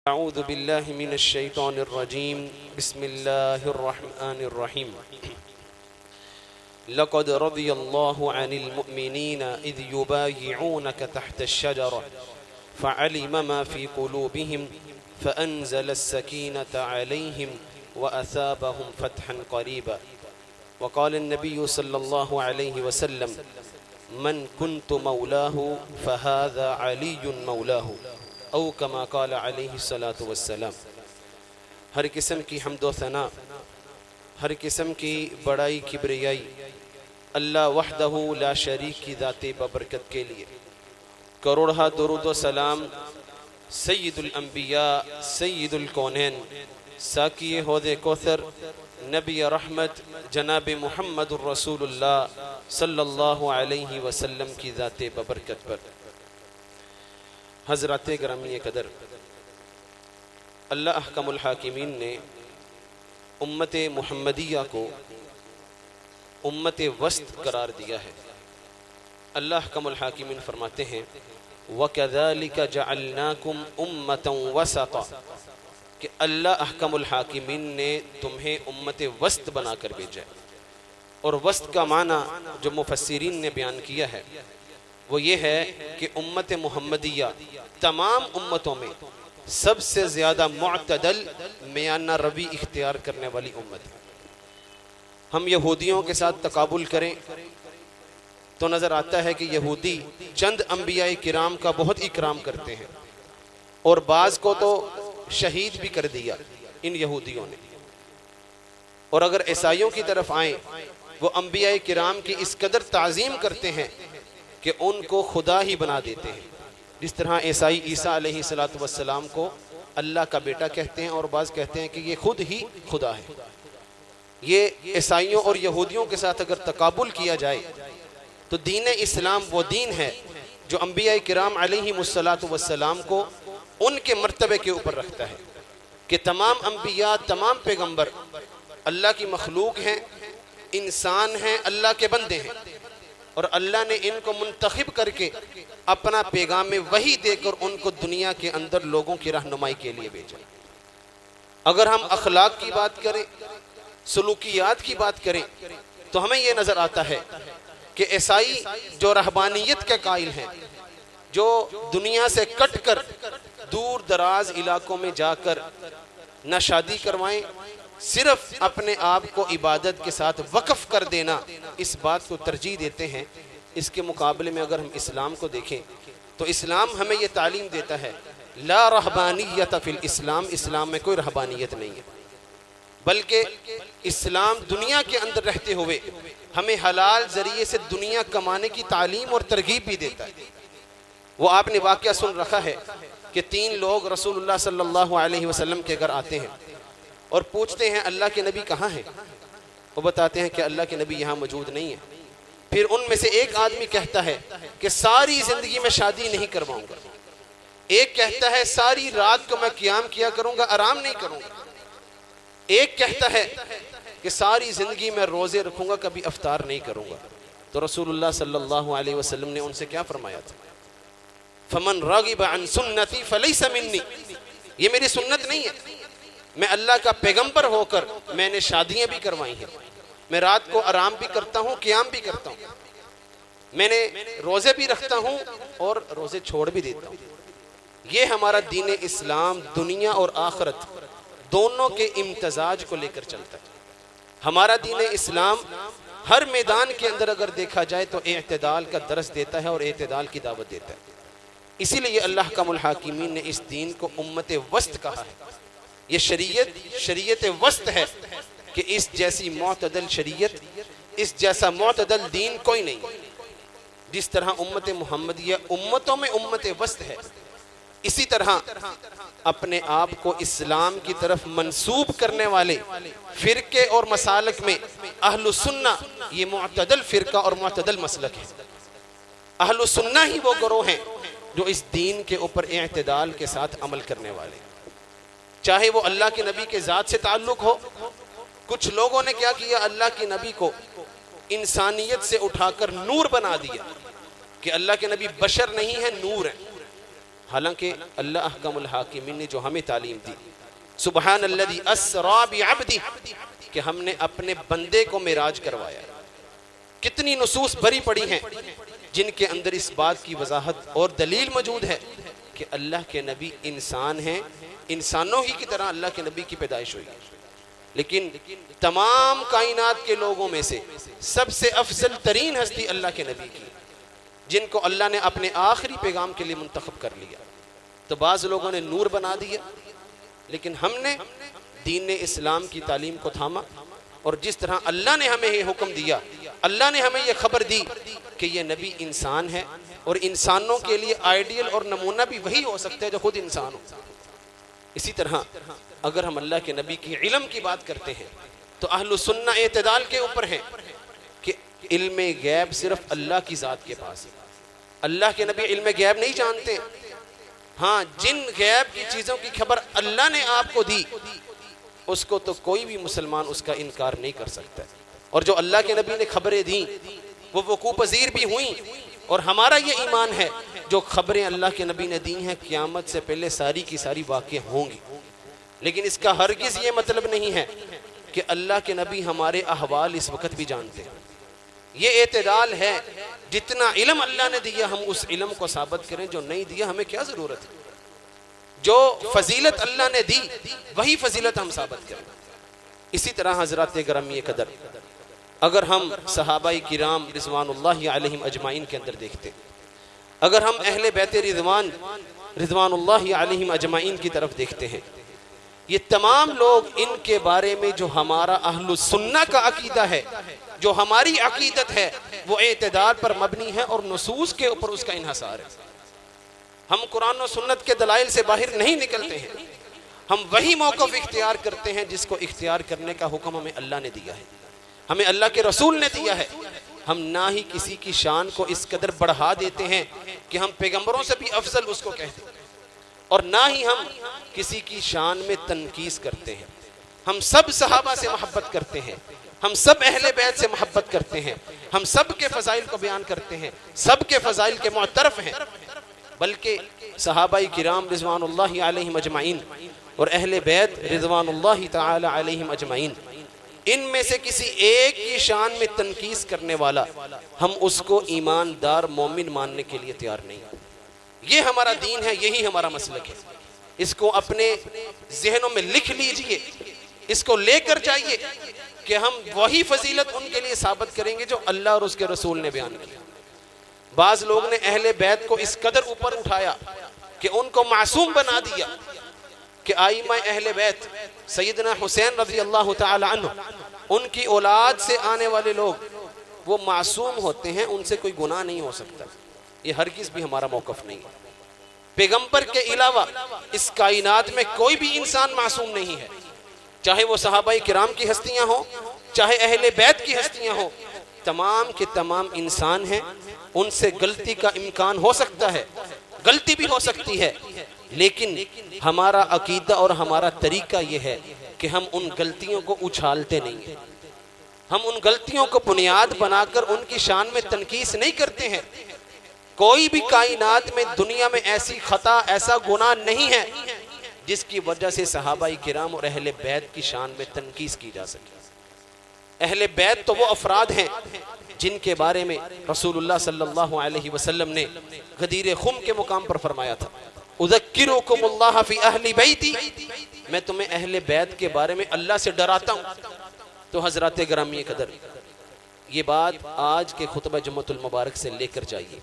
أعوذ بالله من الشيطان الرجيم بسم الله الرحمن الرحيم لقد رضي الله عن المؤمنين إذ يبايعونك تحت الشجرة فعلم ما في قلوبهم فأنزل السكينة عليهم وأثابهم فتحا قريبا وقال النبي صلى الله عليه وسلم من كنت مولاه فهذا علي مولاه او کما قال علیہ الصلاۃ والسلام۔ ہر قسم کی حمد و ثنا، ہر قسم کی بڑائی کبریائی اللہ وحدہ لا شریک کی ذات ببرکت کے لیے، کروڑہ درود و سلام سید الانبیاء سید الکونین ساقی حوض کوثر نبی رحمت جناب محمد الرسول اللہ صلی اللہ علیہ وسلم کی ذات ببرکت پر۔ حضرات گرامی قدر، اللہ احکم الحاکمین نے امت محمدیہ کو امت وسط قرار دیا ہے۔ اللہ احکم الحاکمین فرماتے ہیں وَكَذَلِكَ جَعَلْنَاكُمْ أُمَّةً وَسَطًا، کہ اللہ احکم الحاکمین نے تمہیں امت وسط بنا کر بھیجا ہے۔ اور وسط کا معنی جو مفسرین نے بیان کیا ہے وہ یہ ہے کہ امت محمدیہ تمام امتوں میں سب سے زیادہ معتدل میانہ روی اختیار کرنے والی امت ہے۔ ہم یہودیوں کے ساتھ تقابل کریں تو نظر آتا ہے کہ یہودی چند انبیاء کرام کا بہت اکرام کرتے ہیں، اور بعض کو تو شہید بھی کر دیا ان یہودیوں نے۔ اور اگر عیسائیوں کی طرف آئیں، وہ انبیاء کرام کی اس قدر تعظیم کرتے ہیں کہ ان کو خدا ہی بنا دیتے ہیں، جس طرح عیسائی عیسیٰ علیہ السلام کو اللہ کا بیٹا کہتے ہیں، اور بعض کہتے ہیں کہ یہ خود ہی خدا ہے۔ یہ عیسائیوں اور یہودیوں کے ساتھ اگر تقابل کیا جائے تو دین اسلام وہ دین ہے جو انبیاء کرام علیہ السلام کو ان کے مرتبے کے اوپر رکھتا ہے کہ تمام انبیاء تمام پیغمبر اللہ کی مخلوق ہیں، انسان ہیں، اللہ کے بندے ہیں، اور اللہ نے ان کو منتخب کر کے اپنا پیغام وحی دے کر ان کو دنیا کے اندر لوگوں کی رہنمائی کے لیے بھیجا۔ اگر ہم اخلاق کی بات کریں، سلوکیات کی بات کریں، تو ہمیں یہ نظر آتا ہے کہ عیسائی جو رہبانیت کے قائل ہیں، جو دنیا سے کٹ کر دور دراز علاقوں میں جا کر نہ شادی کروائیں، صرف اپنے آپ کو عبادت کے ساتھ وقف کر دینا، اس بات کو ترجیح دیتے ہیں۔ اس کے مقابلے میں اگر ہم اسلام کو دیکھیں تو اسلام ہمیں یہ تعلیم دیتا ہے لا رہبانیت فی الاسلام، اسلام میں کوئی رہبانیت نہیں ہے، بلکہ اسلام دنیا کے اندر رہتے ہوئے ہمیں حلال ذریعے سے دنیا کمانے کی تعلیم اور ترغیب بھی دیتا ہے۔ وہ آپ نے واقعہ سن رکھا ہے کہ 3 لوگ رسول اللہ صلی اللہ علیہ وسلم کے گھر آتے ہیں اور پوچھتے ہیں اللہ کے نبی کہاں ہیں؟ وہ بتاتے ہیں کہ اللہ کے نبی یہاں موجود نہیں ہے۔ پھر ان میں سے ایک آدمی کہتا ہے کہ ساری زندگی میں شادی نہیں کرواؤں گا، ایک کہتا ہے ساری رات کو میں قیام کیا کروں گا، آرام نہیں کروں گا، ایک کہتا ہے کہ ساری زندگی میں روزے رکھوں گا، کبھی افطار نہیں کروں گا۔ تو رسول اللہ صلی اللہ علیہ وسلم نے ان سے کیا فرمایا تھا؟ فمن راغب عن سنتی فلیس منی، یہ میری سنت نہیں ہے۔ میں اللہ کا پیغمبر ہو کر میں نے شادیاں بھی کروائی ہیں، میں رات کو آرام بھی کرتا ہوں، قیام بھی کرتا ہوں، میں نے روزے بھی رکھتا ہوں اور روزے چھوڑ بھی دیتا ہوں۔ یہ ہمارا دین اسلام دنیا اور آخرت دونوں کے امتزاج کو لے کر چلتا ہے۔ ہمارا دین اسلام ہر میدان کے اندر اگر دیکھا جائے تو اعتدال کا درس دیتا ہے اور اعتدال کی دعوت دیتا ہے۔ اسی لیے اللہ احکم الحاکمین نے اس دین کو امت وسط کہا ہے۔ یہ شریعت وسط ہے کہ اس جیسی معتدل شریعت، اس جیسا معتدل دین کوئی نہیں۔ جس طرح امت محمدیہ امتوں میں امت وسط ہے، اسی طرح اپنے آپ کو اسلام کی طرف منسوب کرنے والے فرقے اور مسالک میں اہل السنہ یہ معتدل فرقہ اور معتدل مسلک ہے۔ اہل السنہ ہی وہ گروہ ہیں جو اس دین کے اوپر اعتدال کے ساتھ عمل کرنے والے، چاہے وہ اللہ کے نبی کے ذات سے تعلق ہو۔ کچھ لوگوں نے کیا کیا، اللہ کے نبی کو انسانیت سے اٹھا کر نور بنا دیا کہ اللہ کے نبی بشر نہیں ہے، نور ہے۔ حالانکہ اللہ احکم الحاکمین نے جو ہمیں تعلیم دی، سبحان الذی اسری بعبدہ، کہ ہم نے اپنے بندے کو معراج کروایا۔ کتنی نصوص بھری پڑی ہیں جن کے اندر اس بات کی وضاحت اور دلیل موجود ہے کہ اللہ کے نبی انسان ہیں، انسانوں ہی کی طرح اللہ کے نبی کی پیدائش ہوئی۔ لیکن تمام کائنات کے لوگوں میں سے سب سے افضل ترین ہستی اللہ کے نبی کی، جن کو اللہ نے اپنے آخری پیغام کے لیے منتخب کر لیا۔ تو بعض لوگوں نے نور بنا دیا، لیکن ہم نے دین اسلام کی تعلیم کو تھاما، اور جس طرح اللہ نے ہمیں یہ حکم دیا، اللہ نے ہمیں یہ خبر دی کہ یہ نبی انسان ہے، اور انسانوں کے لیے آئیڈیل اور نمونہ بھی وہی ہو سکتا ہے جو خود انسان ہو۔ اسی طرح اگر ہم اللہ کے نبی کی علم کی بات کرتے ہیں تو اہل سنہ اعتدال کے اوپر ہیں کہ علم غیب صرف اللہ کی ذات کے پاس ہے۔ اللہ کے نبی علم غیب نہیں جانتے، ہاں جن غیب کی چیزوں کی خبر اللہ نے آپ کو دی اس کو تو کوئی بھی مسلمان اس کا انکار نہیں کر سکتا، اور جو اللہ کے نبی نے خبریں دیں وہ وقوع پذیر بھی ہوئیں، اور ہمارا یہ ایمان ہے جو خبریں اللہ کے نبی نے دی ہیں قیامت سے پہلے ساری کی ساری واقع ہوں گی۔ لیکن اس کا ہرگز یہ مطلب نہیں ہے کہ اللہ کے نبی ہمارے احوال اس وقت بھی جانتے ہیں۔ یہ اعتدال ہے، جتنا علم اللہ نے دیا ہم اس علم کو ثابت کریں، جو نہیں دیا ہمیں کیا ضرورت ہے۔ جو فضیلت اللہ نے دی وہی فضیلت ہم ثابت کریں۔ اسی طرح حضرات گرامی قدر، اگر ہم صحابہ کرام رضوان اللہ علیہم اجمعین کے اندر دیکھتے، اگر ہم اہل بیت رضوان اللہ علیہم اجمعین کی طرف دیکھتے ہیں، یہ تمام لوگ ان کے بارے میں جو ہمارا اہل سنہ کا عقیدہ ہے، جو ہماری عقیدت ہے، وہ اعتدال پر مبنی ہے اور نصوص کے اوپر اس کا انحصار ہے۔ ہم قرآن و سنت کے دلائل سے باہر نہیں نکلتے ہیں، ہم وہی موقف اختیار کرتے ہیں جس کو اختیار کرنے کا حکم ہمیں اللہ نے دیا ہے، ہمیں اللہ کے رسول نے دیا ہے۔ ہم نہ ہی کسی کی شان کو اس قدر بڑھا دیتے ہیں کہ ہم پیغمبروں سے بھی افضل اس کو کہتے ہیں، اور نہ ہی ہم کسی کی شان میں تنقیص کرتے ہیں۔ ہم سب صحابہ سے محبت کرتے ہیں، ہم سب اہل بیت سے محبت کرتے ہیں، ہم سب کے فضائل کو بیان کرتے ہیں، سب کے فضائل کے معترف ہیں، بلکہ صحابہ کرام رضوان اللہ علیہم اجمعین اور اہل بیت رضوان اللہ تعالی علیہم اجمعین، ان میں سے کسی ایک کی شان میں تنقیص کرنے والا ہم اس کو ایماندار مومن ماننے کے لیے تیار نہیں۔ یہ ہمارا دین ہے، یہی ہمارا مسلک ہے۔ اس کو اپنے ذہنوں میں لکھ لیجئے، اس کو لے کر جائیے کہ ہم وہی فضیلت ان کے لیے ثابت کریں گے جو اللہ اور اس کے رسول نے بیان کیا۔ بعض لوگ نے اہل بیت کو اس قدر اوپر اٹھایا کہ ان کو معصوم بنا دیا کہ آئمہ اہل بیت سیدنا حسین رضی اللہ تعالی عنہ، ان کی اولاد سے آنے والے لوگ وہ معصوم ہوتے ہیں، ان سے کوئی گناہ نہیں ہو سکتا۔ یہ ہرگز بھی ہمارا موقف نہیں ہے۔ پیغمبر کے علاوہ اس کائنات میں کوئی بھی انسان معصوم نہیں ہے، چاہے وہ صحابہ کرام کی ہستیاں ہوں، چاہے اہل بیت کی ہستیاں ہوں، تمام کے تمام انسان ہیں، ان سے غلطی کا امکان ہو سکتا ہے، غلطی بھی ہو سکتی ہے، لیکن ہمارا عقیدہ اور ہمارا طریقہ یہ ہے کہ ہم ان غلطیوں کو اچھالتے نہیں ہیں، ہم ان غلطیوں کو بنیاد بنا کر ان کی شان میں تنقیص نہیں کرتے ہیں۔ کوئی بھی کائنات میں دنیا میں ایسی خطا، ایسا گناہ نہیں ہے جس کی وجہ سے صحابہ کرام اور اہل بیت کی شان میں تنقیص کی جا سکے۔ اہل بیت تو وہ افراد ہیں جن کے بارے میں رسول اللہ صلی اللہ علیہ وسلم نے غدیر خم کے مقام پر فرمایا تھا، اذکرکم اللہ فی اہل بیتی، میں تمہیں اہل بیت کے بارے میں اللہ سے ڈراتا ہوں۔ تو حضرات گرامی قدر، یہ بات آج کے خطبہ جمعۃ المبارک سے لے کر جائیے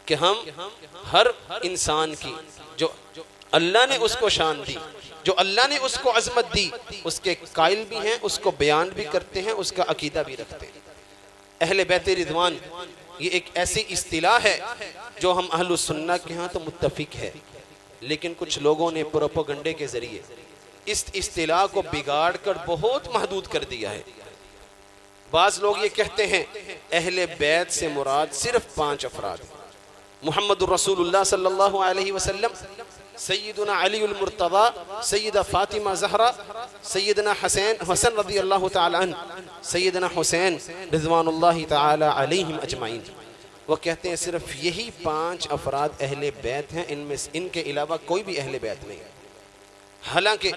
کہ ہم ہر انسان کی جو اللہ نے اس کو شان دی، جو اللہ نے اس کو عظمت دی، اس کے قائل بھی ہیں، اس کو بیان بھی کرتے ہیں، اس کا عقیدہ بھی رکھتے ہیں۔ اہل بیت رضوان یہ ایک ایسی اصطلاح ہے جو ہم اہل سنہ کے ہاں تو متفق ہے، لیکن کچھ لوگوں نے پروپیگنڈے کے ذریعے اس اصطلاح کو بگاڑ کر بہت محدود کر دیا ہے۔ بعض لوگ یہ کہتے ہیں اہل بیت سے مراد صرف 5 افراد، محمد الرسول اللہ صلی اللہ علیہ وسلم، سیدنا علی المرتضی، سیدہ فاطمہ زہرا، سیدنا حسن رضی اللہ تعالی عنہ، سیدنا حسین رضوان اللہ تعالی علیہم اجمعین۔ وہ کہتے ہیں صرف یہی 5 افراد اہل بیت ہیں، ان کے علاوہ کوئی بھی اہل بیت نہیں۔ حالانکہ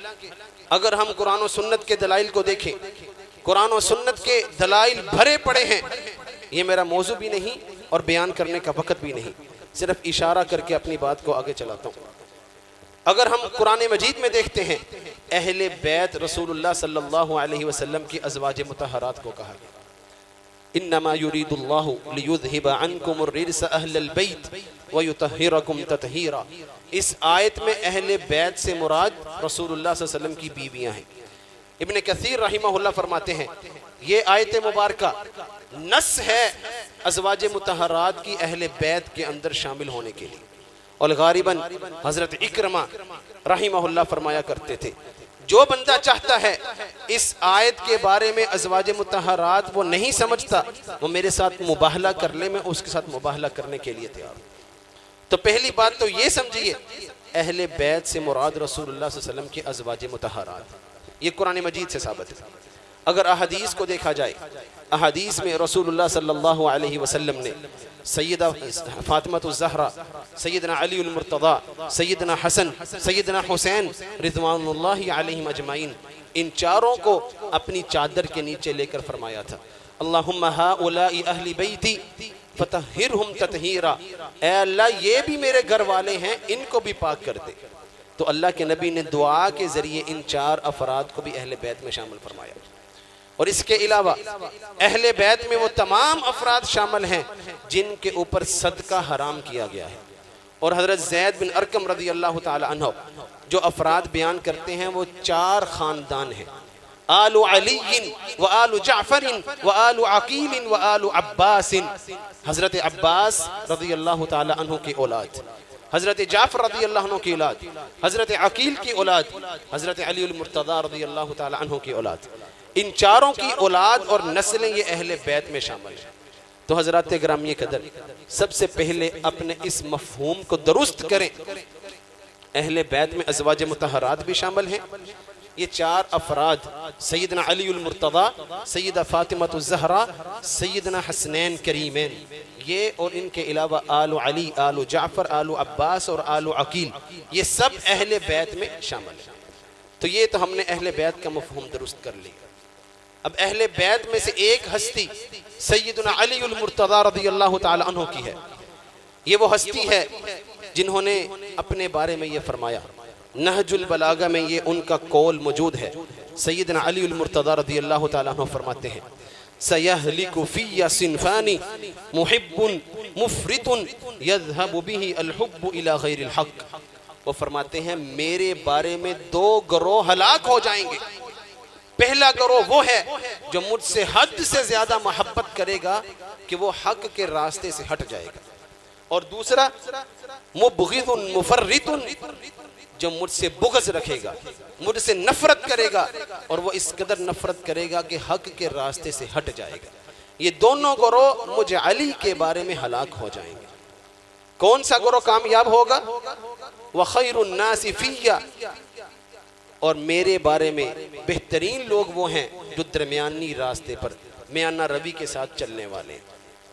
اگر ہم قرآن و سنت کے دلائل کو دیکھیں، قرآن و سنت کے دلائل بھرے پڑے ہیں۔ یہ میرا موضوع بھی نہیں اور بیان کرنے کا وقت بھی نہیں، صرف اشارہ کر کے اپنی بات کو آگے چلاتا ہوں۔ اگر ہم قرآن مجید میں دیکھتے ہیں، اہل بیت رسول اللہ صلی اللہ علیہ وسلم کی ازواج مطہرات کو کہا گیا، انما یرید اللہ لیذہب عنکم الرجس اہل البیت ویطہرکم تطہیرا۔ اس آیت میں اہل بیت سے مراد رسول اللہ صلی اللہ علیہ وسلم کی بیویاں ہیں۔ ابن کثیر رحمہ اللہ فرماتے ہیں یہ آیت مبارکہ نص ہے ازواج مطہرات کی اہل بیت کے اندر شامل ہونے کے لیے۔ اور غالباً حضرت اکرمہ رحمہ اللہ فرمایا کرتے تھے، جو بندہ چاہتا ہے اس آیت کے بارے میں ازواج مطہرات وہ نہیں سمجھتا، وہ میرے ساتھ مباہلہ کر لے، میں اس کے ساتھ مباہلہ کرنے کے لیے تیار ہوں۔ تو پہلی بات تو یہ سمجھیے، اہل بیت سے مراد رسول اللہ صلی اللہ علیہ وسلم کی ازواج مطہرات، یہ قرآن مجید سے ثابت ہے۔ اگر احادیث کو دیکھا جائے، احادیث میں رسول اللہ صلی اللہ علیہ وسلم نے سیدہ فاطمہ الزہرا، سیدنا علی المرتضی، سیدنا حسن، سیدنا حسین رضوان اللہ علیہم اجمعین، ان چاروں کو اپنی چادر کے نیچے لے کر فرمایا تھا، اللہم ہؤلاء اہل بیتی فطہرہم تطہیرا، اے اللہ یہ بھی میرے گھر والے ہیں، ان کو بھی پاک کر دے۔ تو اللہ کے نبی نے دعا کے ذریعے ان 4 افراد کو بھی اہل بیت میں شامل فرمایا۔ اور اس کے علاوہ اہل بیت میں وہ تمام افراد شامل ہیں جن کے اوپر صدقہ حرام کیا گیا ہے۔ اور حضرت زید بن ارقم رضی اللہ تعالی عنہ جو افراد بیان کرتے ہیں وہ 4 خاندان ہیں، آل علی و آل جعفر و آل عقیل و آل عباس، حضرت عباس رضی اللہ تعالی عنہ کی اولاد، حضرت جعفر رضی اللہ عنہ کی اولاد، حضرت عقیل کی اولاد، حضرت علی المرتضی رضی اللہ تعالی عنہ کی اولاد، ان چاروں کی اولاد اور نسلیں یہ اہل بیت میں شامل ہیں۔ تو حضرات گرامی قدر، سب سے پہلے اپنے اس مفہوم کو درست کریں، اہل بیت میں ازواج مطہرات بھی شامل ہیں۔ یہ 4 افراد سیدنا علی المرتضی، سیدہ فاطمہ الزہرا، سیدنا حسنین کریمین، یہ اور ان کے علاوہ آل علی، آل جعفر، آل عباس اور آل عقیل، یہ سب اہل بیت میں شامل ہیں۔ تو یہ تو ہم نے اہل بیت کا مفہوم درست کر لیا۔ اب اہل بیت میں سے ایک ہستی سیدنا علی المرتضی رضی اللہ تعالی عنہ کی ہے۔ یہ وہ ہستی ہے جنہوں نے اپنے بارے میں یہ فرمایا، نہج البلاغہ میں یہ ان کا قول موجود ہے۔ سیدنا علی المرتضی رضی اللہ تعالی عنہ فرماتے ہیں، سَيَهْلِكُ فِيَّ صِنْفَانِ مُحِبٌّ مُفْرِطٌ يَذْهَبُ بِهِ الْحُبُّ إِلَى غَيْرِ الْحَقِّ۔ وہ فرماتے ہیں میرے بارے میں 2 گروہ ہلاک ہو جائیں گے۔ پہلا گروہ وہ ہے جو مجھ سے حد سے زیادہ محبت کرے گا کہ وہ حق کے راستے سے ہٹ جائے گا، اور دوسرا مبغض مفرط، جو مجھ سے بغض رکھے گا، مجھ سے نفرت کرے گا، اور وہ اس قدر نفرت کرے گا کہ حق کے راستے سے ہٹ جائے گا۔ یہ دونوں گروہ مجھ علی کے بارے میں ہلاک ہو جائیں گے۔ کون سا گروہ کامیاب ہوگا؟ وَخَيْرُ النَّاسِ فِيَّ، اور میرے بارے میں بہترین لوگ وہ ہیں جو درمیانی راستے پر میانہ روی کے ساتھ چلنے والے ہیں،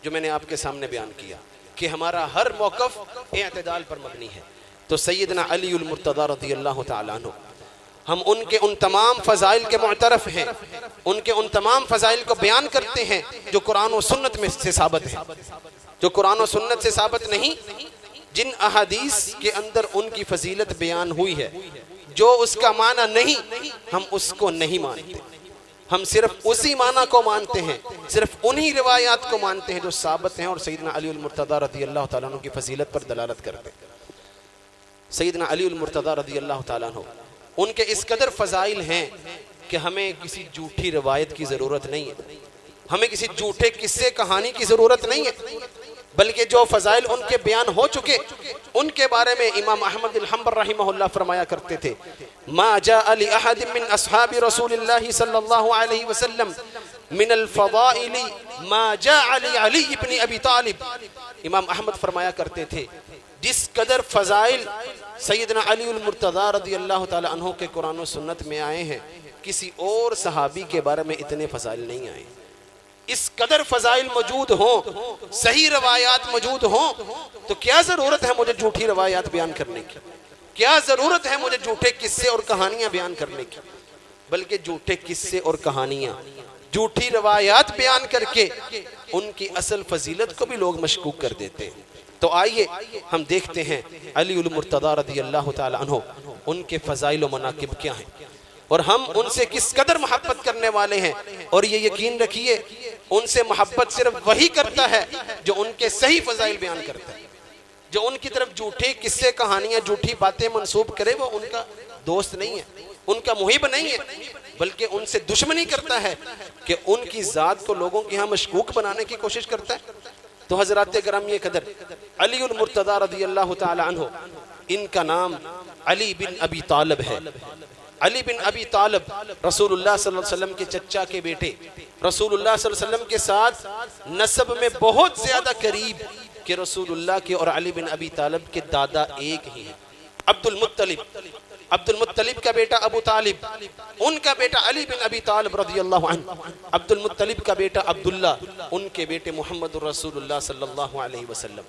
جو میں نے آپ کے سامنے بیان کیا کہ ہمارا ہر موقف اعتدال پر مبنی ہے۔ تو سیدنا علی المرتضی رضی اللہ تعالیٰ عنہ، ہم ان کے ان تمام فضائل کے معترف ہیں، ان کے ان تمام فضائل کو بیان کرتے ہیں جو قرآن و سنت میں سے ثابت ہیں۔ جو قرآن و سنت سے ثابت نہیں، جن احادیث کے اندر ان کی فضیلت بیان ہوئی ہے، جو اس کا معنی نہیں، ہم اس کو نہیں مانتے، ہم صرف اسی معنی کو مانتے ہیں، صرف انہی روایات کو مانتے ہیں جو ثابت ہیں اور سیدنا علی المرتضی رضی اللہ تعالیٰ عنہ کی فضیلت پر دلالت کرتے ہیں۔ سیدنا علی المرتضی رضی اللہ تعالیٰ عنہ، ان کے اس قدر فضائل ہیں کہ ہمیں کسی جھوٹی روایت کی ضرورت نہیں ہے، ہمیں کسی جھوٹے قصے کہانی کی ضرورت نہیں ہے، بلکہ جو فضائل ان کے بیان ہو چکے ان کے بارے میں امام احمد بن حنبل رحمہ اللہ فرمایا کرتے تھے، ما جاء لأحد من اصحاب رسول اللہ صلی اللہ علیہ وسلم من الفضائل ما جاء لعلی ابن ابی طالب۔ امام احمد فرمایا کرتے تھے جس قدر فضائل سیدنا علی المرتضی رضی اللہ تعالی عنہ کے قرآن و سنت میں آئے ہیں، کسی اور صحابی کے بارے میں اتنے فضائل نہیں آئے۔ اس قدر فضائل موجود ہوں، صحیح روایات موجود ہوں، تو کیا ضرورت ہے مجھے جھوٹی روایات بیان کرنے کی؟ کیا ضرورت ہے مجھے جھوٹے قصے اور کہانیاں بیان کرنے کی؟ بلکہ جھوٹے قصے اور کہانیاں، جھوٹی روایات بیان کر کے ان کی اصل فضیلت کو بھی لوگ مشکوک کر دیتے ہیں۔ تو آئیے ہم دیکھتے ہیں علی المرتضیٰ رضی اللہ تعالی عنہ، ان کے فضائل و مناقب کیا ہیں، اور ہم ان سے کس قدر محبت کرنے والے ہیں۔ اور یہ یقین رکھیے ان سے محبت صرف وہی کرتا ہے جو ان کے صحیح فضائل بیان کرتا ہے۔ جو ان کی طرف جھوٹے قصے کہانیاں، جھوٹی باتیں منسوب کرے، وہ ان کا دوست نہیں ہے، ان کا محب نہیں ہے، بلکہ ان سے دشمنی کرتا ہے کہ ان کی ذات کو لوگوں کے ہاں مشکوک بنانے کی کوشش کرتا ہے۔ تو حضرات گرامی قدر، علی المرتضیٰ رضی اللہ تعالی عنہ، ان کا نام علی بن ابی طالب ہے۔ علی بن ابی طالب رسول اللہ صلی اللہ علیہ وسلم کے چچا کے بیٹے، رسول اللہ صلی اللہ علیہ وسلم کے ساتھ نسب میں بہت زیادہ قریب، کہ رسول اللہ کے اور علی بن ابی طالب کے دادا ایک ہی ہیں۔ عبد المطلب کا بیٹا ابو طالب، ان کا بیٹا علی بن ابی طالب رضی اللہ عنہ، عبد المطلب کا بیٹا عبداللہ، ان کے بیٹے محمد رسول اللہ صلی اللہ علیہ وسلم،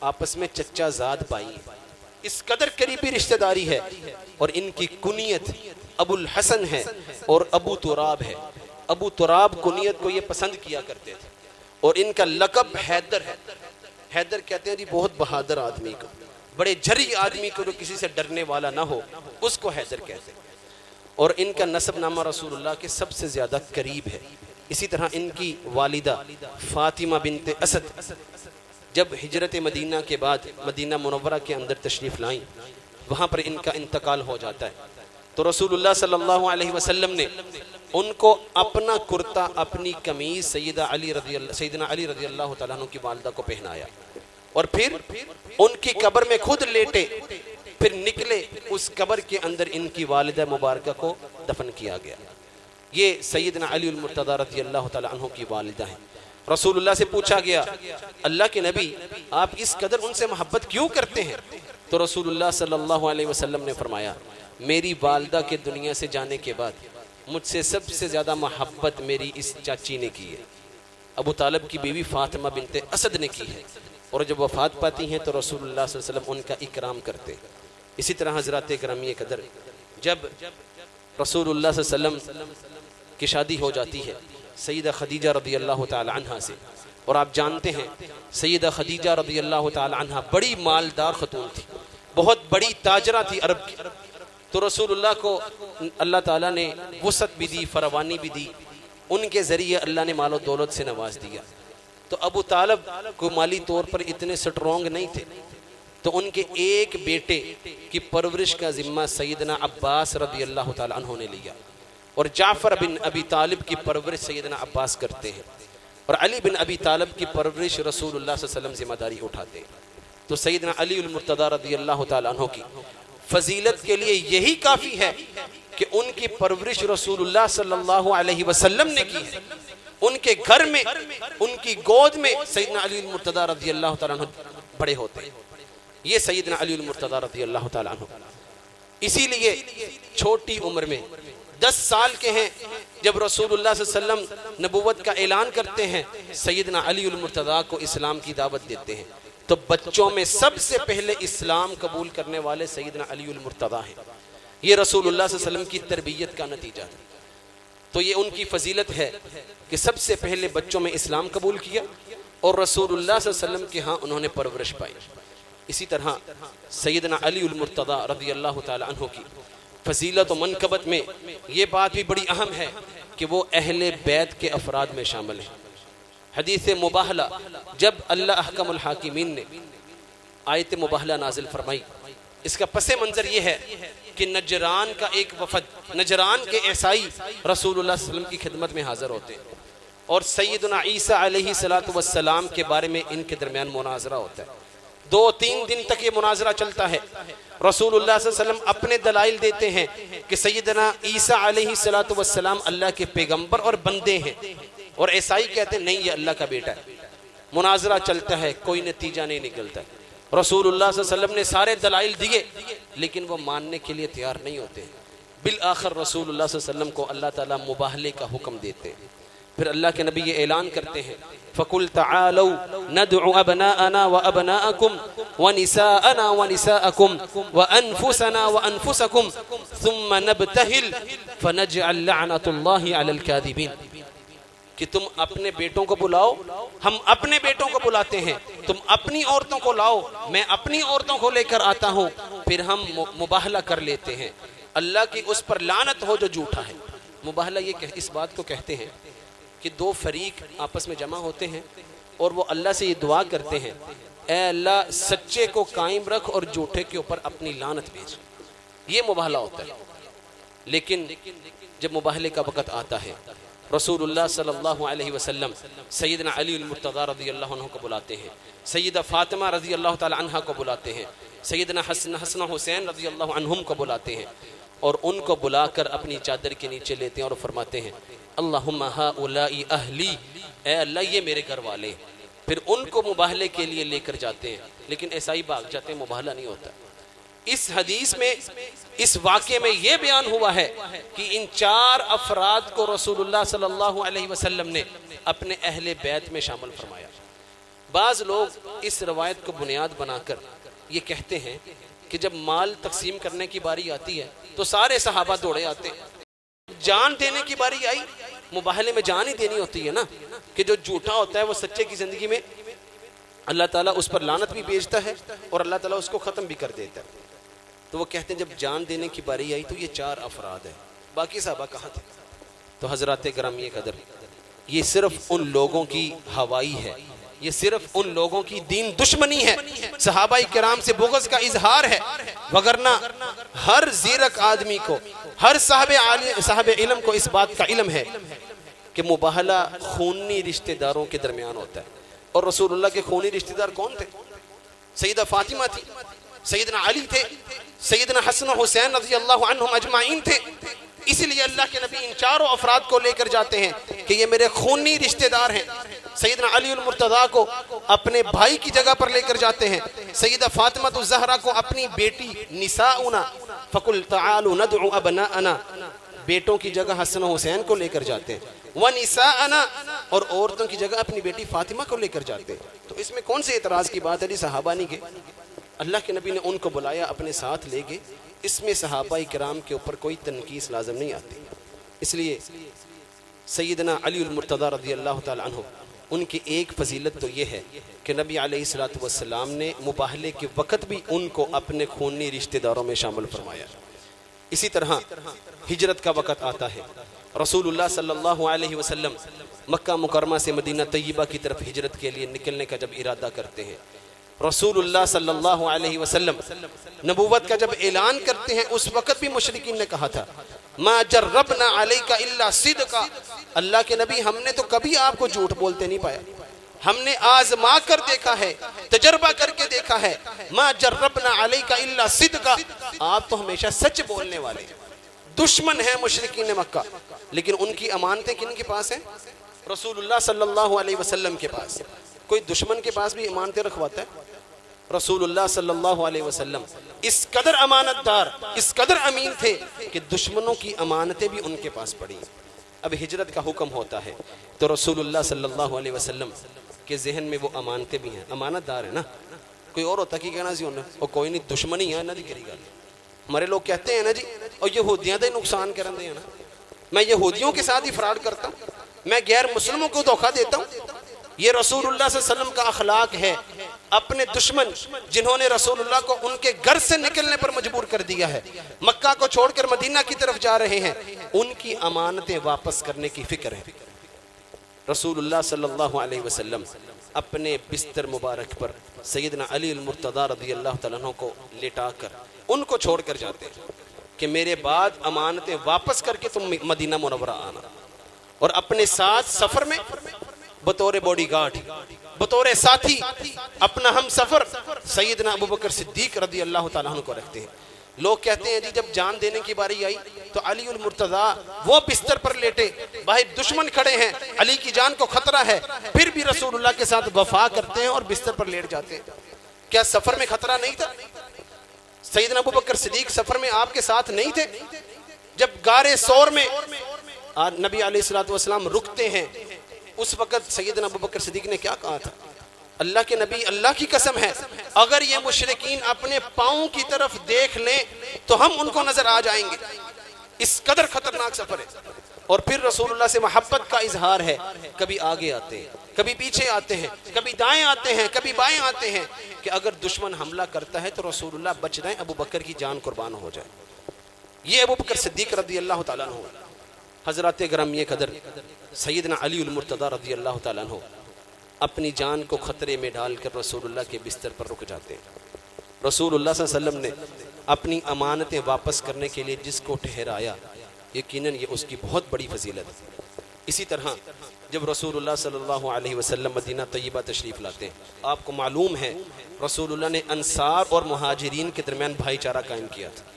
آپس میں چچا زاد بھائی ہیں۔ اس قدر قریبی رشتہ داری ہے، اور ان کی کنیت ابو الحسن ہے اور ابو تراب ہے۔ ابو تراب کنیت کو یہ پسند کیا کرتے تھے، اور ان کا لقب حیدر ہے۔ حیدر کہتے ہیں جی بہت بہادر آدمی کو، بڑے جھری آدمی کو جو کسی سے ڈرنے والا نہ ہو، اس کو حیدر کہتے ہیں۔ اور ان کا نسب نامہ رسول اللہ کے سب سے زیادہ قریب ہے۔ اسی طرح ان کی والدہ فاطمہ بنت اسد جب ہجرت مدینہ کے بعد مدینہ منورہ کے اندر تشریف لائیں، وہاں پر ان کا انتقال ہو جاتا ہے، تو رسول اللہ صلی اللہ علیہ وسلم نے ان کو اپنا کرتا، اپنی قمیض سیدنا علی رضی اللہ تعالیٰ عنہ کی والدہ کو پہنایا، اور پھر ان کی قبر میں خود لیٹے، پھر نکلے، اس قبر کے اندر ان کی والدہ مبارکہ کو دفن کیا گیا۔ یہ سیدنا علی المرتضیٰ رضی اللہ تعالیٰ عنہ کی والدہ ہیں۔ رسول اللہ سے پوچھا گیا، اللہ کے نبی آپ اس قدر ان سے محبت کیوں کرتے ہیں؟ تو رسول اللہ صلی اللہ علیہ وسلم نے فرمایا، میری والدہ کے دنیا سے جانے کے بعد مجھ سے سب سے زیادہ محبت میری اس چاچی نے کی ہے، ابو طالب کی بیوی فاطمہ بنت اسد نے کی ہے، اور جب وفات پاتی ہیں تو رسول اللہ صلی اللہ علیہ وسلم ان کا اکرام کرتے۔ اسی طرح حضرات گرامی قدر، جب رسول اللہ صلی اللہ علیہ وسلم کی شادی ہو جاتی ہے سیدہ خدیجہ رضی اللہ تعالی عنہ سے، اور آپ جانتے ہیں سیدہ خدیجہ رضی اللہ تعالی عنہ بڑی مالدار خاتون تھی، بہت بڑی تاجرہ تھی عرب کی، تو رسول اللہ کو اللہ تعالیٰ نے وسعت بھی دی، فراوانی بھی دی، ان کے ذریعے اللہ نے مال و دولت سے نواز دیا۔ تو ابو طالب کو مالی طور پر اتنے سٹرونگ نہیں تھے، تو ان کے ایک بیٹے کی پرورش کا ذمہ سیدنا عباس رضی اللہ تعالیٰ عنہ نے لیا، اور جعفر بن ابی طالب کی پرورش سیدنا عباس کرتے ہیں، اور علی بن ابی طالب کی پرورش رسول اللہ صلی اللہ علیہ وسلم ذمہ داری اٹھاتے ہیں۔ تو سیدنا علی المرتضیٰ رضی اللہ تعالیٰ عنہ کی فضیلت کے لیے یہی کافی ہے کہ ان کی پرورش رسول اللہ صلی اللہ علیہ وسلم نے کی ہے۔ ان کے گھر میں، ان کی گود میں سیدنا علی المرتضیٰ رضی اللہ تعالیٰ عنہ بڑے ہوتے ہیں۔ یہ سیدنا علی المرتضیٰ رضی اللہ تعالیٰ عنہ، اسی لیے چھوٹی عمر میں 10 سال کے ہیں جب رسول اللہ صلی اللہ علیہ وسلم نبوت کا اعلان کرتے ہیں، سیدنا علی المرتضیٰ کو اسلام کی دعوت دیتے ہیں، تو بچوں میں سب سے پہلے اسلام قبول کرنے والے سیدنا علی المرتضیٰ ہیں۔ یہ رسول اللہ صلی اللہ علیہ وسلم کی تربیت کا نتیجہ ہے۔ تو یہ ان کی فضیلت ہے کہ سب سے پہلے بچوں میں اسلام قبول کیا، اور رسول اللہ صلی اللہ علیہ وسلم کے ہاں انہوں نے پرورش پائی۔ اسی طرح سیدنا علی المرتضیٰ رضی اللہ تعالی عنہ کی فضیلت و منقبت میں یہ بات بھی بڑی اہم ہے کہ وہ اہل بیت کے افراد میں شامل ہیں۔ حدیث مباہلہ، جب اللہ احکم الحاکمین نے آیت مباہلہ نازل فرمائی، اس کا پس منظر یہ ہے کہ نجران کا ایک وفد، نجران کے عیسائی رسول اللہ صلی اللہ علیہ وسلم کی خدمت میں حاضر ہوتے ہیں، اور سیدنا عیسیٰ علیہ السلام کے بارے میں ان کے درمیان مناظرہ ہوتا ہے۔ 2-3 دن تک یہ مناظرہ چلتا ہے۔ رسول اللہ صلی اللہ علیہ وسلم اپنے دلائل دیتے ہیں کہ سیدنا عیسیٰ علیہ السلام اللہ کے پیغمبر اور بندے ہیں، اور عیسائی کہتے ہیں نہیں یہ اللہ کا بیٹا ہے۔ مناظرہ چلتا ہے، کوئی نتیجہ نہیں نکلتا۔ رسول اللہ صلی اللہ علیہ وسلم نے سارے دلائل دیے، لیکن وہ ماننے کے لیے تیار نہیں ہوتے۔ بالآخر رسول اللہ صلی اللہ علیہ وسلم کو اللہ تعالیٰ مباہلے کا حکم دیتے ہیں پھر اللہ کے نبی یہ اعلان کرتے ہیں فَقُلْ تَعَالَوْا نَدْعُ أَبْنَاءَنَا وَأَبْنَاءَكُمْ وَنِسَاءَنَا وَنِسَاءَكُمْ وَأَنفُسَنَا وَأَنفُسَكُمْ ثُمَّ نَبْتَهِلْ فَنَجْعَلْ لَعْنَةَ اللَّهِ عَلَى الْكَاذِبِينَ کہ تم اپنے بیٹوں کو بلاؤ، ہم اپنے بیٹوں کو بلاتے ہیں، تم اپنی عورتوں کو لاؤ، میں اپنی عورتوں کو لے کر آتا ہوں، پھر ہم مباہلہ کر لیتے ہیں، اللہ کی اس پر لعنت ہو جو جھوٹا ہے۔ مباہلہ یہ اس بات کو کہتے ہیں کہ دو فریق آپس میں جمع ہوتے ہیں اور وہ اللہ سے یہ دعا کرتے ہیں اے اللہ سچے کو قائم رکھ اور جھوٹے کے اوپر اپنی لعنت بھیج، یہ مباہلہ ہوتا ہے۔ لیکن جب مباہلے کا وقت آتا ہے رسول اللہ صلی اللہ علیہ وسلم سیدنا علی المرتضی رضی اللہ عنہ کو بلاتے ہیں، سیدہ فاطمہ رضی اللہ تعالی عنہ کو بلاتے ہیں، سیدنا حسن حسین رضی اللہ عنہم کو بلاتے ہیں اور ان کو بلا کر اپنی چادر کے نیچے لیتے ہیں اور فرماتے ہیں اللہم ہؤلاء اہلی، اے اللہ یہ میرے گھر والے ہیں۔ پھر ان کو مباہلے کے لیے لے کر جاتے ہیں، لیکن ایسا ہی بھاگ جاتے ہیں، مباہلہ نہیں ہوتا۔ اس حدیث میں اس واقعے میں یہ بیان ہوا ہے کہ ان چار افراد کو رسول اللہ صلی اللہ علیہ وسلم نے اپنے اہل بیت میں شامل فرمایا۔ بعض لوگ اس روایت کو بنیاد بنا کر یہ کہتے ہیں کہ جب مال تقسیم کرنے کی باری آتی ہے تو سارے صحابہ دوڑے آتے ہیں، جان دینے کی باری آئی، مباہلے میں جان ہی دینی ہوتی ہے نا، کہ جو جھوٹا ہوتا ہے وہ سچے کی زندگی میں اللہ تعالیٰ اس پر لعنت بھی بھیجتا ہے اور اللہ تعالیٰ اس کو ختم بھی کر دیتا ہے۔ تو وہ کہتے ہیں جب جان دینے کی باری آئی تو یہ چار افراد ہیں، باقی صحابہ کہاں تھے؟ تو حضرات گرامی قدر، یہ صرف ان لوگوں کی ہوائی ہے، یہ صرف ان لوگوں کی دین دشمنی ہے، صحابہ کرام سے بغض کا اظہار ہے، وگرنہ ہر زیرک آدمی کو، ہر صاحب علم کو اس بات کا علم ہے کہ مباہلہ خونی رشتہ داروں کے درمیان ہوتا ہے۔ اور رسول اللہ کے خونی رشتہ دار کون تھے؟ سیدہ فاطمہ تھی، سیدنا علی تھے، سیدنا حسن حسین رضی اللہ عنہم اجمعین تھے۔ اسی لیے اللہ کے نبی ان چاروں افراد کو لے کر جاتے ہیں کہ یہ میرے خونی رشتہ دار ہیں۔ سیدنا علی المرتضی کو اپنے بھائی کی جگہ پر لے کر جاتے ہیں، سیدہ فاطمہ الزہرا کو اپنی بیٹی نساؤنا فقل تعالوا ندعو ابناءنا بیٹوں کی جگہ حسن حسین کو لے کر جاتے ہیں، وَنِسَاءَنَا اور عورتوں کی جگہ اپنی بیٹی فاطمہ کو لے کر جاتے ہیں۔ تو اس میں کون سے اعتراض کی بات ہے جی؟ صحابہ نہیں گئے، اللہ کے نبی نے ان کو بلایا، اپنے ساتھ لے گئے، اس میں صحابہ کرام کے اوپر کوئی تنقیص لازم نہیں آتی۔ اس لیے سیدنا علی المرتضی رضی اللہ تعالی عنہ، ان کی ایک فضیلت تو یہ ہے کہ نبی علیہ الصلوۃ والسلام نے مباہلے کے وقت بھی ان کو اپنے خونی رشتہ داروں میں شامل فرمایا۔ اسی طرح ہجرت کا وقت آتا ہے، رسول اللہ صلی اللہ علیہ وسلم مکہ مکرمہ سے مدینہ طیبہ کی طرف ہجرت کے لیے نکلنے کا جب ارادہ کرتے ہیں، رسول اللہ صلی اللہ علیہ وسلم نبوت کا جب اعلان کرتے ہیں، اس وقت بھی مشرکین نے کہا تھا ما جربنا علیک الا صدقا، اللہ کے نبی ہم نے تو کبھی آپ کو جھوٹ بولتے نہیں پایا، ہم نے آزما کر دیکھا ہے، تجربہ کر کے دیکھا ہے، ما جربنا علیک الا صدقا، آپ تو ہمیشہ سچ بولنے والے۔ دشمن ہیں مشرکین مکہ، لیکن ان کی امانتیں کن کے پاس ہیں؟ رسول اللہ صلی اللہ علیہ وسلم کے پاس۔ کوئی دشمن کے پاس بھی امانتیں رکھواتا ہے؟ رسول اللہ صلی اللہ علیہ وسلم اس قدر امانت دار، اس قدر امین تھے کہ دشمنوں کی امانتیں بھی ان کے پاس پڑی۔ اب ہجرت کا حکم ہوتا ہے تو رسول اللہ صلی اللہ علیہ وسلم کے ذہن میں وہ امانتیں بھی ہیں، امانت دار ہے نا۔ کوئی اور ہوتا کی کہنا سی انہیں اور کوئی نہیں، دشمنی ہے نا دی کری گل۔ ہمارے لوگ کہتے ہیں نا جی اور یہودیاں دے نقصان کرن دے نا، میں یہودیوں کے ساتھ ہی فراڈ کرتا ہوں، میں غیر مسلموں کو دھوکہ دیتا ہوں۔ یہ رسول اللہ صلی اللہ علیہ وسلم کا اخلاق ہے۔ اپنے دشمن جنہوں نے رسول اللہ کو ان کے گھر سے نکلنے پر مجبور کر دیا ہے، مکہ کو چھوڑ کر مدینہ کی طرف جا رہے ہیں، ان کی امانتیں واپس کرنے کی فکر ہے۔ رسول اللہ صلی اللہ علیہ وسلم اپنے بستر مبارک پر سیدنا علی المرتضی رضی اللہ تعالیٰ عنہ کو لٹا کر ان کو چھوڑ کر جاتے ہیں کہ میرے بعد امانتیں واپس کر کے تم مدینہ منورہ آنا، اور اپنے ساتھ سفر میں بطور باڈی گارڈ، بطور ساتھی اپنا ہم سفر سیدنا ابوبکر صدیق رضی اللہ تعالیٰ عنہ کو رکھتے ہیں۔ لوگ کہتے ہیں جی جب جان دینے کی باری آئی تو علی المرتضی وہ بستر پر لیٹے، باہر دشمن کھڑے ہیں، علی کی جان کو خطرہ ہے، پھر بھی رسول اللہ کے ساتھ وفا کرتے ہیں اور بستر پر لیٹ جاتے ہیں۔ کیا سفر میں خطرہ نہیں تھا؟ سیدنا ابوبکر صدیق سفر میں آپ کے ساتھ نہیں تھے؟ جب غار ثور میں نبی علیہ الصلوۃ والسلام رکتے ہیں، اس وقت سیدنا ابو بکر صدیق نے کیا کہا تھا؟ اللہ کے نبی، اللہ کی قسم ہے اگر یہ مشرکین اپنے پاؤں کی طرف دیکھ لیں تو ہم ان کو نظر آ جائیں گے، اس قدر خطرناک سفر ہے۔ اور پھر رسول اللہ سے محبت کا اظہار ہے، کبھی آگے آتے ہیں، کبھی پیچھے آتے ہیں، کبھی دائیں آتے ہیں، کبھی بائیں آتے ہیں، کہ اگر دشمن حملہ کرتا ہے تو رسول اللہ بچ جائیں، ابو بکر کی جان قربان ہو جائے۔ یہ ابو بکر صدیق رضی اللہ تعالیٰ عنہ، حضرات گرامی قدر سیدنا علی المرتضی رضی اللہ تعالیٰ عنہ اپنی جان کو خطرے میں ڈال کر رسول اللہ کے بستر پر رک جاتے ہیں۔ رسول اللہ صلی اللہ علیہ وسلم نے اپنی امانتیں واپس کرنے کے لیے جس کو ٹھہرایا، یقیناً یہ اس کی بہت بڑی فضیلت ہے۔ اسی طرح جب رسول اللہ صلی اللہ علیہ وسلم مدینہ طیبہ تشریف لاتے ہیں، آپ کو معلوم ہے رسول اللہ نے انصار اور مہاجرین کے درمیان بھائی چارہ قائم کیا تھا۔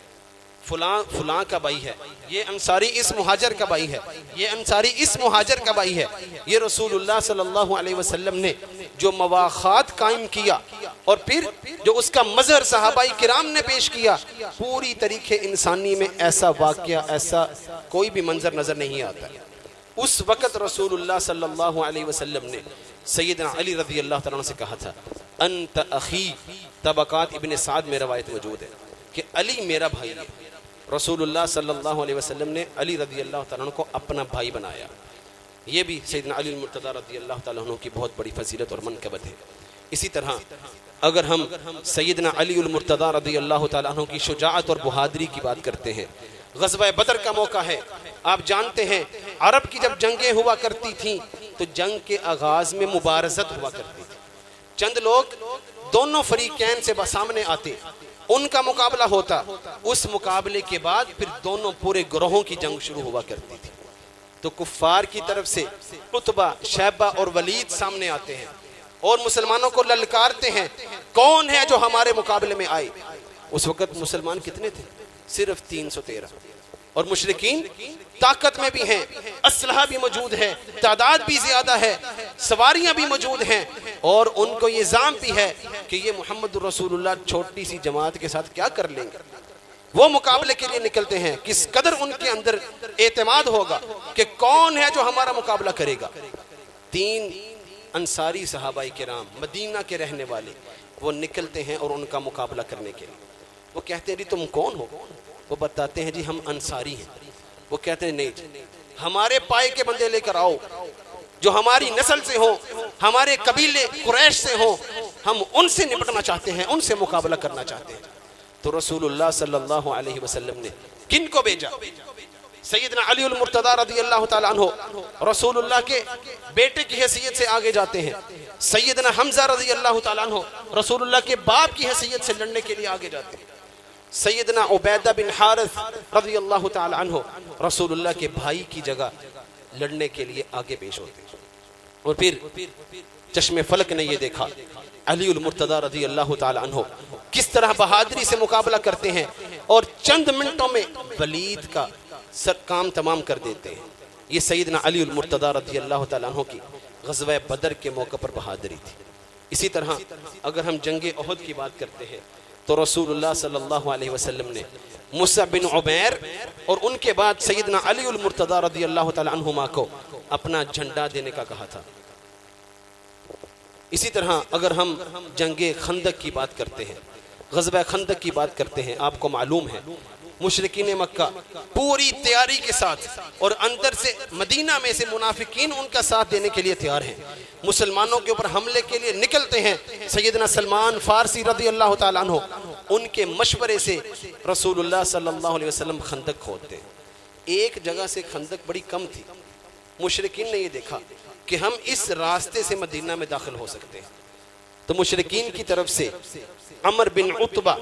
فلاں فلاں کا بھائی ہے، یہ انصاری اس مہاجر کا بھائی ہے، یہ انصاری اس مہاجر کا بھائی ہے۔ یہ رسول اللہ صلی اللہ علیہ وسلم نے جو مواخات قائم کیا اور پھر جو اس کا مظہر صحابہ کرام نے پیش کیا، پوری طریقے انسانی میں ایسا واقعہ، ایسا کوئی بھی منظر نظر نہیں آتا۔ اس وقت رسول اللہ صلی اللہ علیہ وسلم نے سیدنا علی رضی اللہ تعالیٰ عنہ سے کہا تھا، انت اخی، طبقات ابن سعد میں روایت موجود ہے کہ علی میرا بھائی ہے۔ رسول اللہ صلی اللہ علیہ وسلم نے علی رضی اللہ تعالیٰ عنہ کو اپنا بھائی بنایا۔ یہ بھی سیدنا علی المرتضی رضی اللہ تعالیٰ عنہ کی بہت بڑی فضیلت اور منقبت ہے۔ اسی طرح اگر ہم سیدنا علی المرتضی رضی اللہ تعالیٰ عنہ کی شجاعت اور بہادری کی بات کرتے ہیں، غزوہ بدر کا موقع ہے۔ آپ جانتے ہیں عرب کی جب جنگیں ہوا کرتی تھیں تو جنگ کے آغاز میں مبارزت ہوا کرتی تھی، چند لوگ دونوں فریقین سے سامنے آتے، ان کا مقابلہ ہوتا، اس مقابلے کے بعد پھر دونوں پورے گروہوں کی جنگ شروع ہوا کرتی تھی۔ تو کفار کی طرف سے عتبہ، شیبہ اور ولید سامنے آتے ہیں اور مسلمانوں کو للکارتے ہیں، کون ہے جو ہمارے مقابلے میں آئے؟ اس وقت مسلمان کتنے تھے؟ صرف 313، اور مشرکین طاقت میں بھی ہیں، اسلحہ بھی موجود ہے، تعداد بھی زیادہ ہے، سواریاں بھی موجود ہیں، اور ان کو یہ ظام بھی ہے کہ یہ محمد رسول اللہ چھوٹی سی جماعت کے ساتھ کیا کر لیں گے۔ وہ مقابلے کے لیے نکلتے ہیں، کس قدر ان کے اندر اعتماد ہوگا کہ کون ہے جو ہمارا مقابلہ کرے گا۔ 3 انصاری صحابہ کرام مدینہ کے رہنے والے وہ نکلتے ہیں اور ان کا مقابلہ کرنے کے لیے۔ وہ کہتے ہیں جی تم کون ہو؟ وہ بتاتے ہیں جی ہم انصاری ہیں۔ وہ کہتے ہیں نہیں جی، ہمارے پائے کے بندے لے کر آؤ جو ہماری نسل سے ہو، ہمارے قبیلے قریش سے ہو، ہم ان سے نپٹنا چاہتے ہیں، ان سے مقابلہ کرنا چاہتے ہیں۔ تو رسول اللہ صلی اللہ علیہ وسلم نے کن کو بھیجا؟ سیدنا علی المرتضی رضی اللہ تعالیٰ عنہ رسول اللہ کے بیٹے کی حیثیت سے آگے جاتے ہیں۔ سیدنا حمزہ رضی اللہ تعالیٰ عنہ رسول اللہ کے باپ کی حیثیت سے لڑنے کے لیے آگے جاتے ہیں۔ سیدنا عبیدہ بن حارث رضی اللہ تعالیٰ عنہ رسول اللہ کے بھائی کی جگہ لڑنے کے لیے آگے پیش ہوتے ہیں۔ اور پھر چشم فلک نے یہ دیکھا علی المرتضی رضی اللہ تعالیٰ عنہ کس طرح بہادری سے مقابلہ کرتے ہیں اور چند منٹوں میں ولید کا کام تمام کر دیتے ہیں۔ یہ سیدنا علی المرتضی رضی اللہ تعالیٰ عنہ کی غزوہ بدر کے موقع پر بہادری تھی۔ اسی طرح اگر ہم جنگ احد کی بات کرتے ہیں تو رسول اللہ صلی اللہ علیہ وسلم نے مصعب بن عمیر اور ان کے بعد سیدنا علی المرتضی رضی اللہ تعالیٰ عنہما کو اپنا جھنڈا دینے کا کہا تھا۔ اسی طرح اگر ہم جنگ خندق کی بات کرتے ہیں، غزوہ خندق کی بات کرتے ہیں، آپ کو معلوم ہے مشرکین مکہ پوری تیاری کے ساتھ اور اندر سے مدینہ میں سے منافقین ان کا ساتھ دینے کے لیے تیار ہیں، مسلمانوں کے اوپر حملے کے لیے نکلتے ہیں۔ سیدنا سلمان فارسی رضی اللہ تعالیٰ عنہ ان کے مشورے سے رسول اللہ صلی اللہ علیہ وسلم خندق کھودتے ہیں۔ ایک جگہ سے خندق بڑی کم تھی، مشرکین نے یہ دیکھا کہ ہم اس راستے سے مدینہ میں داخل ہو سکتے ہیں، تو مشرکین کی طرف سے عمر بن عتبہ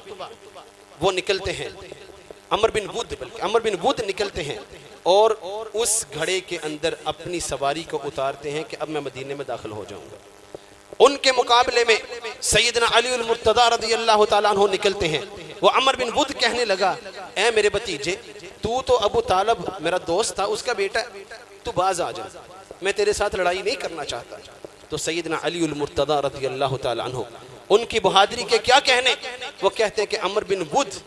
وہ نکلتے ہیں، عمر بن ود نکلتے ہیں اور اس گھڑے کے اندر اپنی سواری کو اتارتے ہیں کہ اب میں مدینے میں داخل ہو جاؤں گا۔ ان کے مقابلے میں سیدنا علی المرتضی رضی اللہ تعالیٰ عنہ نکلتے ہیں۔ وہ عمر بن ود کہنے لگا، اے میرے بھتیجے، تو ابو طالب میرا دوست تھا، اس کا بیٹا، تو باز آ جا، میں تیرے ساتھ لڑائی نہیں کرنا چاہتا۔ تو سیدنا علی المرتضی رضی اللہ تعالیٰ عنہ ان کی بہادری کے کیا کہنے، وہ کہتے ہیں کہ عمر بن ود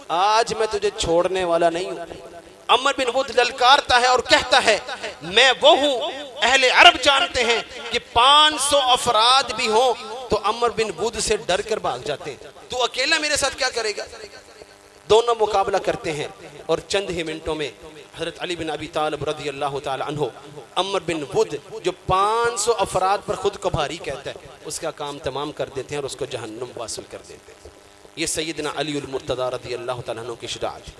آج میں تجھے چھوڑنے والا نہیں ہوں۔ عمر بن ود للکارتا ہے اور کہتا ہے، میں وہ ہوں اہل عرب جانتے ہیں کہ 500 افراد بھی ہوں تو عمر بن بدھ سے ڈر کر بھاگ جاتے ہیں. تو اکیلا میرے ساتھ کیا کرے گا؟ دونوں مقابلہ کرتے ہیں اور چند ہی منٹوں میں حضرت علی بن ابی طالب رضی اللہ تعالی عنہ عمر بن بدھ جو 500 افراد پر خود کو بھاری کہتا ہے اس کا کام تمام کر دیتے ہیں اور اس کو جہنم واصل کر دیتے ہیں. یہ سیدنا علی المرتضی رضی اللہ تعالیٰ عنہ کی شجاعت.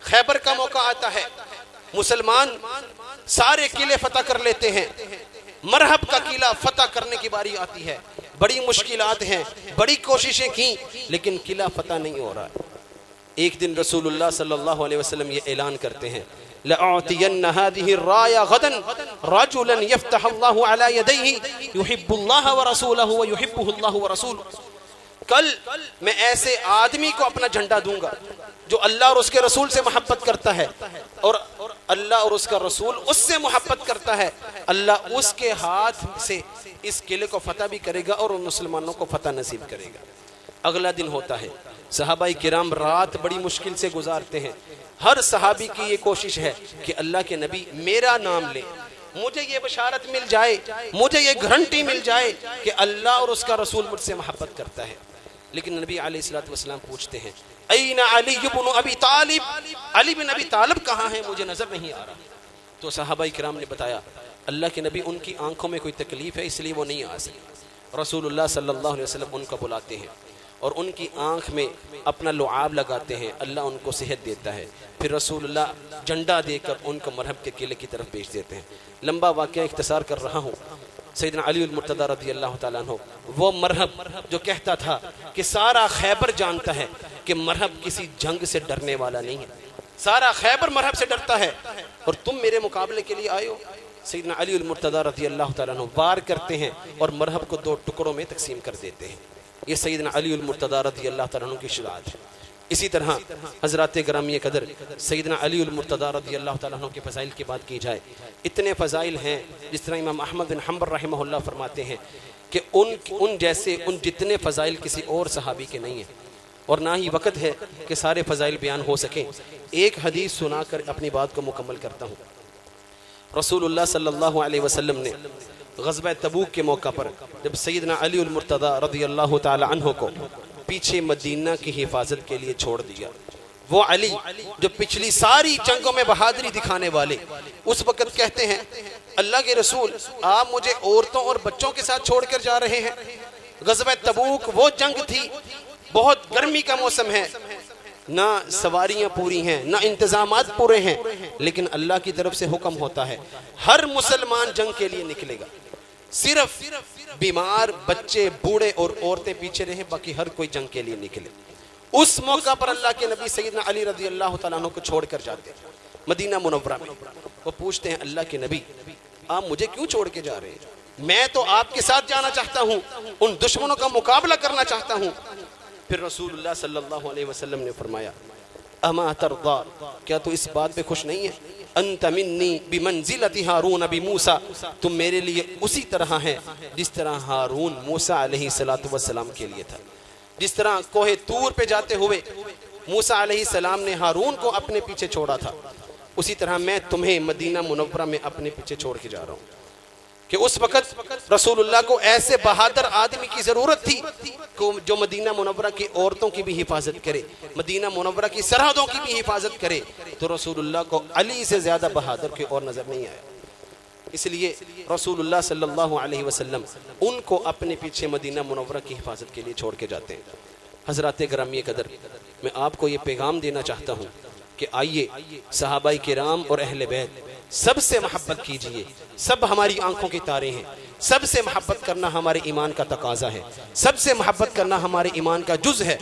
خیبر کا موقع آتا ہے، مسلمان سارے قلعے فتح کر لیتے ہیں. مرحب کا قلعہ فتح کرنے کی باری آتی ہے. بڑی مشکلات ہیں، بڑی کوششیں کی لیکن قلعہ فتح نہیں ہو رہا. ایک دن رسول اللہ صلی اللہ علیہ وسلم یہ اعلان کرتے ہیں لَأُعْطِيَنَّ هَذِهِ الرَّايَ غَدًا رَجُلًا يَفْتَحُ اللَّهُ عَلَى يَدَيْهِ يُحِبُّ اللَّهَ وَرَسُولَهُ وَيُحِبُّهُ اللَّهُ وَرَسُولُهُ. کل میں ایسے آدمی کو اپنا جھنڈا دوں گا جو اللہ اور اس کے رسول سے محبت کرتا ہے اور اللہ اور اس کا رسول اس سے محبت کرتا ہے. اللہ اس کے ہاتھ سے اس قلعے کو فتح بھی کرے گا اور ان مسلمانوں کو فتح نصیب کرے گا. اگلا دن ہوتا ہے، صحابہ کرام رات بڑی مشکل سے گزارتے ہیں. ہر صحابی کی یہ کوشش ہے کہ اللہ کے نبی میرا نام لے، مجھے یہ بشارت مل جائے، مجھے یہ گارنٹی مل جائے کہ اللہ اور اس کا رسول مجھ سے محبت کرتا ہے. لیکن نبی علیہ الصلوۃ والسلام پوچھتے ہیں این علی بن ابی طالب، علی بن ابی طالب کہاں ہیں؟ مجھے نظر نہیں آ رہا. تو صحابہ کرام نے بتایا اللہ کے نبی ان کی آنکھوں میں کوئی تکلیف ہے اس لیے وہ نہیں آ سکے. رسول اللہ صلی اللہ علیہ وسلم ان کو بلاتے ہیں اور ان کی آنکھ میں اپنا لعاب لگاتے ہیں. اللہ ان کو صحت دیتا ہے. پھر رسول اللہ جھنڈا دے کر ان کو مرحب کے قلعے کی طرف بھیج دیتے ہیں. لمبا واقعہ اختصار کر رہا ہوں. سیدنا علی المرتضی رضی اللہ تعالیٰ عنہ وہ مرحب جو کہتا تھا کہ سارا خیبر جانتا ہے کہ مرحب کسی جنگ سے ڈرنے والا نہیں ہے، سارا خیبر مرحب سے ڈرتا ہے اور تم میرے مقابلے کے لیے آئے ہو. سیدنا علی المرتضی رضی اللہ تعالیٰ عنہ وار کرتے ہیں اور مرحب کو 2 ٹکڑوں میں تقسیم کر دیتے ہیں. یہ سیدنا علی المرتضی رضی اللہ تعالیٰ عنہ کی شجاعت ہے. اسی طرح حضرات گرامی قدر سیدنا علی المرتضی رضی اللہ تعالیٰ عنہ کے فضائل کی بات کی جائے، اتنے فضائل ہیں جس طرح امام احمد بن حنبل رحمہ اللہ فرماتے ہیں کہ ان جیسے ان جتنے فضائل کسی اور صحابی کے نہیں ہیں اور نہ ہی وقت ہے کہ سارے فضائل بیان ہو سکیں. ایک حدیث سنا کر اپنی بات کو مکمل کرتا ہوں. رسول اللہ صلی اللہ علیہ وسلم نے غزوہ تبوک کے موقع پر جب سیدنا علی المرتضی رضی اللہ تعالی عنہ کو پیچھے مدینہ کی حفاظت کے لیے چھوڑ دیا، وہ علی جو پچھلی ساری جنگوں میں بہادری دکھانے والے اس وقت کہتے ہیں اللہ کے رسول آپ مجھے عورتوں اور بچوں کے ساتھ چھوڑ کر جا رہے ہیں. غزوہ تبوک وہ جنگ تھی، بہت گرمی کا موسم ہے، نہ سواریاں پوری ہیں نہ انتظامات پورے ہیں، لیکن اللہ کی طرف سے حکم ہوتا ہے ہر مسلمان جنگ کے لیے نکلے گا، صرف بیمار بچے بوڑھے اور عورتیں پیچھے رہیں، باقی ہر کوئی جنگ کے لیے نکلے. اس موقع پر اللہ کے نبی سیدنا علی رضی اللہ تعالیٰ عنہ کو چھوڑ کر جاتے ہیں مدینہ منورہ میں. وہ پوچھتے ہیں اللہ کے نبی آپ مجھے کیوں چھوڑ کے جا رہے ہیں؟ میں تو آپ کے ساتھ جانا چاہتا ہوں، ان دشمنوں کا مقابلہ کرنا چاہتا ہوں. پھر رسول اللہ صلی اللہ علیہ وسلم نے فرمایا اما ترضا، کیا تو اس بات پہ خوش نہیں ہے انت منی بمنزلت ہارون بموسیٰ، تم میرے لیے اسی طرح ہے جس طرح ہارون موسیٰ علیہ السلام کے لیے تھا. جس طرح کوہ طور پہ جاتے ہوئے موسیٰ علیہ السلام نے ہارون کو اپنے پیچھے چھوڑا تھا، اسی طرح میں تمہیں مدینہ منورہ میں اپنے پیچھے چھوڑ کے جا رہا ہوں. کہ اس وقت رسول اللہ کو ایسے بہادر آدمی کی ضرورت تھی جو مدینہ منورہ کی عورتوں کی بھی حفاظت کرے، مدینہ منورہ کی سرحدوں کی بھی حفاظت کرے. تو رسول اللہ کو علی سے زیادہ بہادر کوئی اور نظر نہیں آیا. اس لیے رسول اللہ صلی اللہ علیہ وسلم ان کو اپنے پیچھے مدینہ منورہ کی حفاظت کے لیے چھوڑ کے جاتے ہیں. حضرات گرامی قدر، میں آپ کو یہ پیغام دینا چاہتا ہوں کہ آئیے صحابہ کرام اور اہل بیت سب سے محبت کیجئے. سب ہماری آنکھوں کے تارے ہیں، سب سے محبت کرنا ہمارے ایمان کا تقاضا ہے، سب سے محبت کرنا ہمارے ایمان کا جز ہے.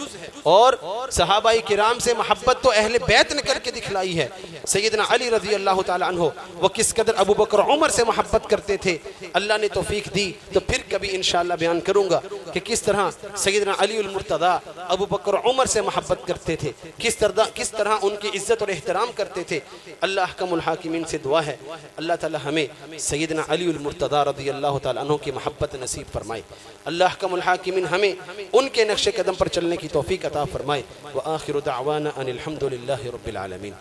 اور صحابہ کرام سے محبت تو اہل بیت نے کر کے دکھلائی ہے. سیدنا علی رضی اللہ تعالی عنہ وہ کس قدر ابو بکر عمر سے محبت کرتے تھے، اللہ نے توفیق دی تو پھر کبھی انشاءاللہ بیان کروں گا کہ کس طرح سیدنا علی المرتضی ابو بکر عمر سے محبت کرتے تھے، کس طرح ان کی عزت اور احترام کرتے تھے. اللہ احکم الحاکمین سے دعا ہے اللہ تعالی ہمیں سیدنا علی المرتضی رضی اللہ تعالی عنہ کی محبت نصیب فرمائے. اللہ احکم الحاکمین ہمیں ان کے نقش قدم پر چلنے کی توفیق عطا فرمائے. وآخر دعوانا ان الحمد للہ رب العالمین.